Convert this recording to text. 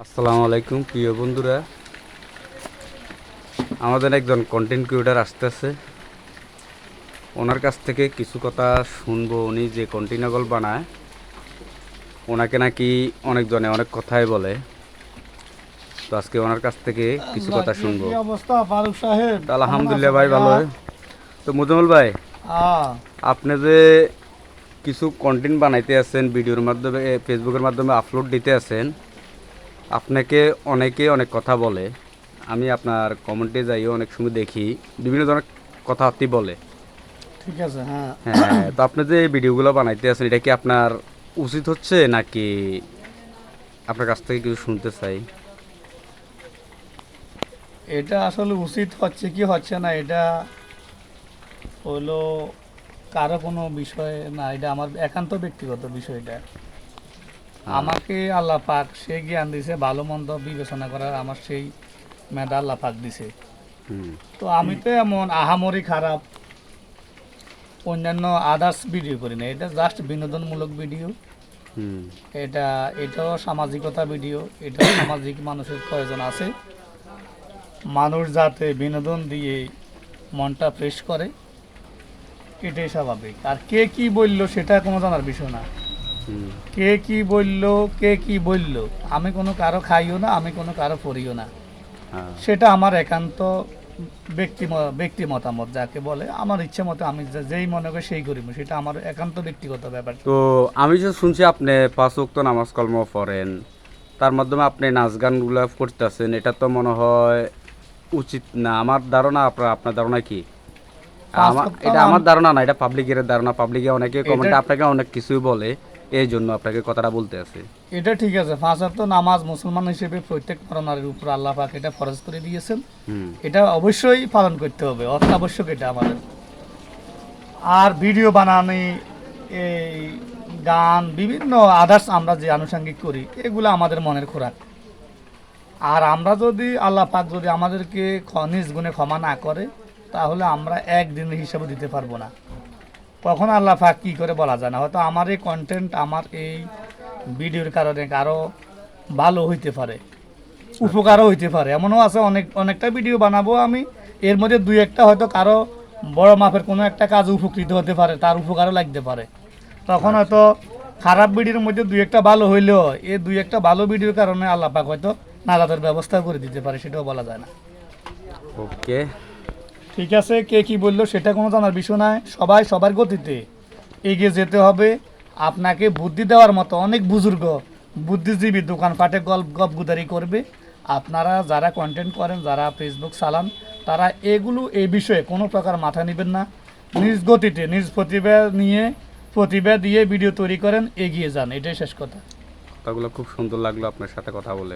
আসসালামু আলাইকুম প্রিয় বন্ধুরা, আমাদের একজন কন্টেন্ট ক্রিয়েটর আসতেছে। ওনার কাছ থেকে কিছু কথা শুনবো। উনি যে কন্টেন্টগুলো বানায়, ওনাকে নাকি অনেকজনে অনেক কথাই বলে। তো আজকে ওনার কাছ থেকে কিছু কথা শুনবো। কি অবস্থা ফারুক সাহেব? তো আলহামদুলিল্লাহ ভাই, ভালো। তো মুজাম্মল ভাই, আপনি যে কিছু কন্টেন্ট বানাইতে আছেন, ভিডিওর মাধ্যমে ফেসবুকের মাধ্যমে আপলোড দিতে আছেন, আপনাকে অনেকে অনেক কথা বলে। আমি আপনার কমেন্টে যাই, অনেক সময় দেখি বিভিন্ন ধরনের কথাবার্তা বলে। ঠিক আছে। হ্যাঁ, হ্যাঁ, তো আপনি যে এই ভিডিওগুলো বানাইতে আছেন, এটা কি আপনার উচিত হচ্ছে নাকি আপনার কাছ থেকে কিছু শুনতে চাই? এটা আসলে উচিত হচ্ছে কি হচ্ছে না, এটা হলো কারো কোনো বিষয় না, এটা আমার একান্ত ব্যক্তিগত বিষয়। এটা আমাকে আল্লাহ পাক সে জ্ঞান দিছে, ভালো মন্দ বিবেচনা করার আমার সেই মেধা আল্লাহ পাক দিছে। হুম, তো আমি তো এমন আহামরি খারাপ অন্যান্য আদার্স ভিডিও করি না, এটা জাস্ট বিনোদনমূলক ভিডিও। হুম, এটাও সামাজিকতা ভিডিও, এটাও সামাজিক মানুষের প্রয়োজন আছে। মানুষ যাতে বিনোদন দিয়ে মনটা ফ্রেশ করে, এটাই স্বাভাবিক। আর কে কি বললো সেটা কোনো জানার বিষয় না। হুম, কে কি বললো, কে কি বললো, আমি কোনো কারো খাইও না, আমি কোনো কারো পড়িও না। হ্যাঁ। সেটা আমার একান্ত ব্যক্তি মতামত যাকে বলে। আমার ইচ্ছে মতো আমি যেই মনে করি সেই করিব, সেটা আমার একান্ত ব্যক্তিগত ব্যাপার। তো আমি যে শুনছি আপনি 5 ওয়াক্ত নামাজ কলম পড়েন, তার মাধ্যমে আপনি নাচ গানগুলো করতেছেন, এটা তো মনে হয় উচিত না। আমার ধারণা, আপনার ধারণা কি? পাঁচ আমার ওয়াক্ত এটা নাম আমার ধারণা না, এটা পাবলিকের ধারণা। পাবলিকে অনেকে এটা কমেন্টে আপনাকে অনেক কিছুই বলে, এই জন্য আপনাকে কথাটা বলতে আছে। এটা ঠিক আছে। 5 ওয়াক্ত নামাজ মুসলমান হিসেবে প্রত্যেক নর-নারীর উপর আল্লাহ পাক এটা ফরজ করে দিয়েছেন। হুম, এটা অবশ্যই পালন করতে হবে, অত্যাবশ্যক এটা আমাদের। আর ভিডিও বানানি, এই গান, বিভিন্ন আদার্স আমরা যে আনুষঙ্গিক করি, এগুলো আমাদের মনের খোরাক। আর আমরা যদি আল্লাহ পাক যদি আমাদেরকে নিজ গুণে ক্ষমা না করে, তাহলে আমরা একদিনের হিসাবে দিতে পারবো না। কখন আল্লাহ পাক কী করে বলা যায় না। হয়তো আমার এই কন্টেন্ট, আমার এই ভিডিওর কারণে কারো ভালো হইতে পারে, উপকারও হইতে পারে। এমনও আছে অনেকটা ভিডিও বানাবো আমি, এর মধ্যে দুই একটা হয়তো কারো বড় মাপের কোনো একটা কাজ উপকৃত হতে পারে, তার উপকারও লাগতে পারে। তখন হয়তো খারাপ ভিডিওর মধ্যে দুই একটা ভালো হইলেও এই দুই একটা ভালো ভিডিওর কারণে আল্লাহ পাক হয়তো নাজাতের ব্যবস্থা করে দিতে পারে, সেটাও বলা যায় না। ওকে। ঠিক আছে, কে কি বললো সেটা কোনো জানার বিষয় নয়। সবাই সবার গতিতে এগিয়ে যেতে হবে। আপনাকে বুদ্ধি দেওয়ার মতো অনেক বুজুর্গ বুদ্ধিজীবী দোকানপাটে গপগুদারি করবে। আপনারা যারা কন্টেন্ট করেন, যারা ফেসবুক চালান, তারা এই বিষয়ে কোনো প্রকার মাথা নেবেন না। নিজ গতিতে নিজ প্রতিভা দিয়ে ভিডিও তৈরি করেন, এগিয়ে যান, এটাই শেষ কথা। কথাগুলো খুব সুন্দর লাগলো আপনার সাথে কথা বলে।